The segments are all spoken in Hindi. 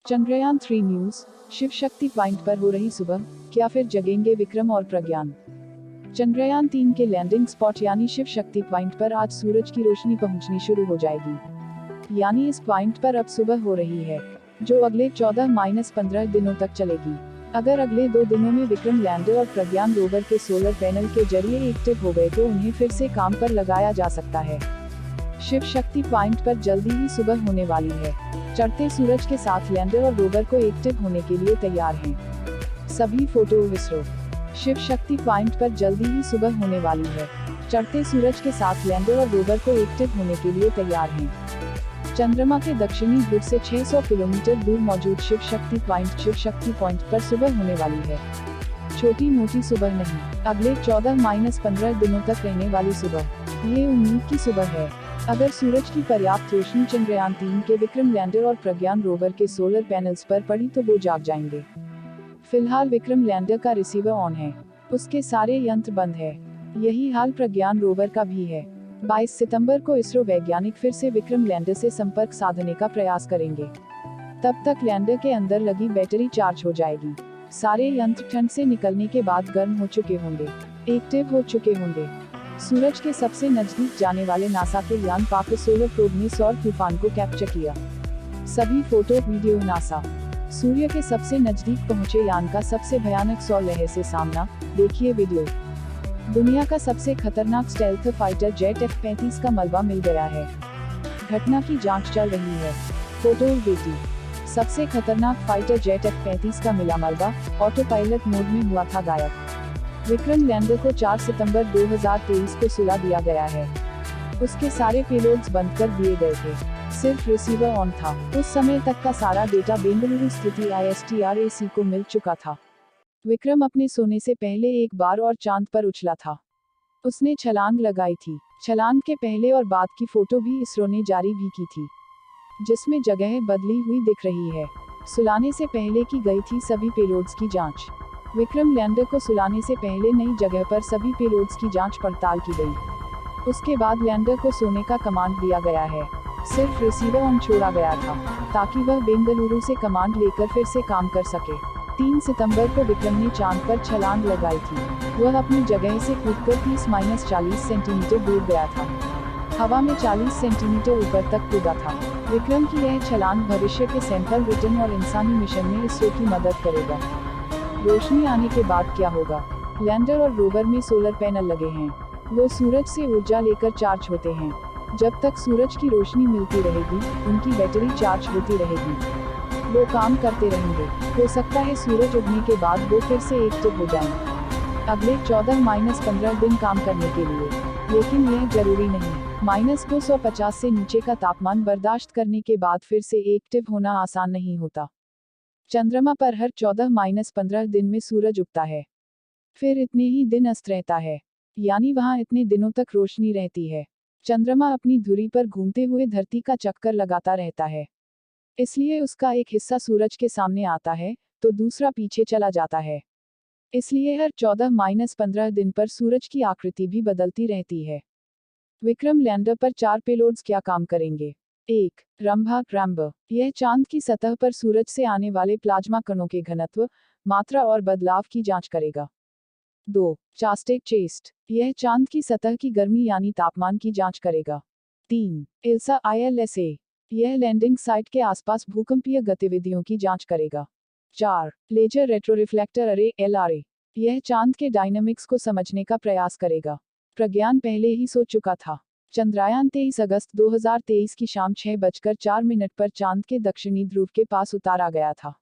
चंद्रयान 3 न्यूज। शिव शक्ति पॉइंट पर हो रही सुबह, क्या फिर जगेंगे विक्रम और प्रज्ञान। चंद्रयान 3 के लैंडिंग स्पॉट यानी शिव शक्ति पॉइंट पर आज सूरज की रोशनी पहुंचनी शुरू हो जाएगी। यानी इस पॉइंट पर अब सुबह हो रही है, जो अगले 14-15 दिनों तक चलेगी। अगर अगले 2 दिनों में विक्रम लैंडर और प्रज्ञान रोवर के सोलर पैनल के जरिए एक्टिव हो गए तो उन्हें फिर से काम पर लगाया जा सकता है। शिव शक्ति पॉइंट पर जल्दी ही सुबह होने वाली है। चढ़ते सूरज के साथ लैंडर और रोवर को एक्टिव होने के लिए तैयार हैं। सभी फोटो इसरो। शिव शक्ति पॉइंट पर जल्दी ही सुबह होने वाली है। चढ़ते सूरज के साथ लैंडर और रोवर को एक्टिव होने के लिए तैयार हैं। चंद्रमा के दक्षिणी ध्रुव से 600 किलोमीटर दूर मौजूद शिव शक्ति पॉइंट पर सुबह होने वाली है। छोटी मोटी सुबह नहीं, अगले 14-15 दिनों तक रहने वाली सुबह। ये उम्मीद की सुबह है। अगर सूरज की पर्याप्त रोशनी चंद्रयान 3 के विक्रम लैंडर और प्रज्ञान रोवर के सोलर पैनल्स पर पड़ी तो वो जाग जाएंगे। फिलहाल विक्रम लैंडर का रिसीवर ऑन है, उसके सारे यंत्र बंद है। यही हाल प्रज्ञान रोवर का भी है। 22 सितंबर को इसरो वैज्ञानिक फिर से विक्रम लैंडर से संपर्क साधने का प्रयास करेंगे। तब तक लैंडर के अंदर लगी बैटरी चार्ज हो जाएगी। सारे यंत्र ठंड से निकलने के बाद गर्म हो चुके होंगे, एक्टिव हो चुके होंगे। सूरज के सबसे नजदीक जाने वाले नासा के यान पार्कर सोलर प्रोब ने सौर तूफान को कैप्चर किया। सभी फोटो वीडियो नासा। सूर्य के सबसे नजदीक पहुंचे यान का सबसे भयानक सौर लहर से सामना, देखिए वीडियो। दुनिया का सबसे खतरनाक स्टेल्थ फाइटर जेट F-35 का मलबा मिल गया है। घटना की जांच चल रही है। फोटो बेटी। सबसे खतरनाक फाइटर जेट F-35 का मिला मलबा, ऑटो पायलट मोड में हुआ था गायब। विक्रम लैंडर को 4 सितंबर 2023 को सुला दिया गया है। उसके सारे पेलोड्स बंद कर दिए गए थे, सिर्फ रिसीवर ऑन था। उस समय तक का सारा डेटा बेंगलुरु स्थित ISTRAC को मिल चुका था। विक्रम अपने सोने से पहले एक बार और चांद पर उछला था। उसने छलांग लगाई थी। छलांग के पहले और बाद की फोटो भी इसरो ने जारी भी की थी, जिसमें जगह बदली हुई दिख रही है। सुलाने से पहले की गई थी सभी पेलोड्स की जांच। विक्रम लैंडर को सुलाने से पहले नई जगह पर सभी पेलोड्स की जांच पड़ताल की गई। उसके बाद लैंडर को सोने का कमांड दिया गया है। सिर्फ रिसीवर ऑन छोड़ा गया था, ताकि वह बेंगलुरु से कमांड लेकर फिर से काम कर सके। 3 सितंबर को विक्रम ने चांद पर छलांग लगाई थी। वह अपनी जगह से कूदकर 30-40 सेंटीमीटर दूर गया था। हवा में 40 सेंटीमीटर ऊपर तक कूदा था। विक्रम की यह छलांग भविष्य के सैंपल रिटर्न और इंसानी मिशन में इसरो की मदद करेगा। रोशनी आने के बाद क्या होगा। लैंडर और रोवर में सोलर पैनल लगे हैं। वो सूरज से ऊर्जा लेकर चार्ज होते हैं। जब तक सूरज की रोशनी मिलती रहेगी, उनकी बैटरी चार्ज होती रहेगी। वो काम करते रहेंगे। हो सकता है सूरज उगने के बाद वो फिर से एक्टिव हो जाएं। अगले 14-15 दिन काम करने के लिए, लेकिन यह जरूरी नहीं। -250 से नीचे का तापमान बर्दाश्त करने के बाद फिर से एक्टिव होना आसान नहीं होता। चंद्रमा पर हर 14-15 दिन में सूरज उगता है, फिर इतने ही दिन अस्त रहता है, यानी वहां इतने दिनों तक रोशनी रहती है। चंद्रमा अपनी धुरी पर घूमते हुए धरती का चक्कर लगाता रहता है, इसलिए उसका एक हिस्सा सूरज के सामने आता है तो दूसरा पीछे चला जाता है। इसलिए हर 14-15 दिन पर सूरज की आकृति भी बदलती रहती है। विक्रम लैंडर पर 4 पेलोड्स क्या काम करेंगे। 1. रंभा रैम्बर। यह चांद की सतह पर सूरज से आने वाले प्लाज्मा कणों के घनत्व, मात्रा और बदलाव की जांच करेगा। 2. चास्टेक चेस्ट। यह चांद की सतह की गर्मी यानी तापमान की जांच करेगा। 3. इल्सा ILSA। यह लैंडिंग साइट के आसपास भूकंपीय गतिविधियों की जांच करेगा। 4. लेजर रेट्रोरिफ्लेक्टर अरे LRA। यह चांद के डायनामिक्स को समझने का प्रयास करेगा। प्रज्ञान पहले ही सो चुका था। चंद्रयान 23 अगस्त 2023 की शाम 6:04 पर चांद के दक्षिणी ध्रुव के पास उतारा गया था।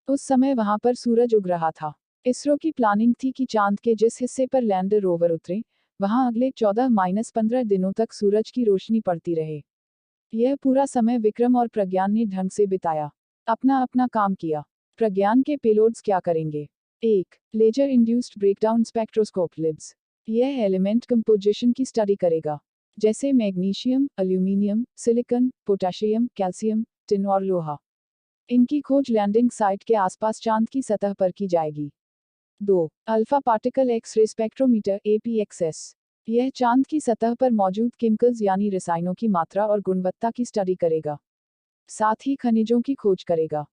उस समय वहां पर सूरज उग रहा था। इसरो की प्लानिंग थी कि चांद के जिस हिस्से पर लैंडर रोवर उतरे, वहां अगले 14-15 दिनों तक सूरज की रोशनी पड़ती रहे। यह पूरा समय विक्रम और प्रज्ञान ने ढंग से बिताया, अपना अपना काम किया। प्रज्ञान के पेलोड्स क्या करेंगे। 1. Laser induced breakdown spectroscope LIBS. यह एलिमेंट कंपोजिशन की स्टडी करेगा, जैसे magnesium, aluminium, silicon, potassium, calcium, tin और लोहा। इनकी खोज लैंडिंग साइट के आसपास चांद की सतह पर की जाएगी। 2. Alpha particle X-ray spectrometer APXS। यह चांद की सतह पर मौजूद केमिकल्स यानी रसायनों की मात्रा और गुणवत्ता की स्टडी करेगा, साथ ही खनिजों की खोज करेगा।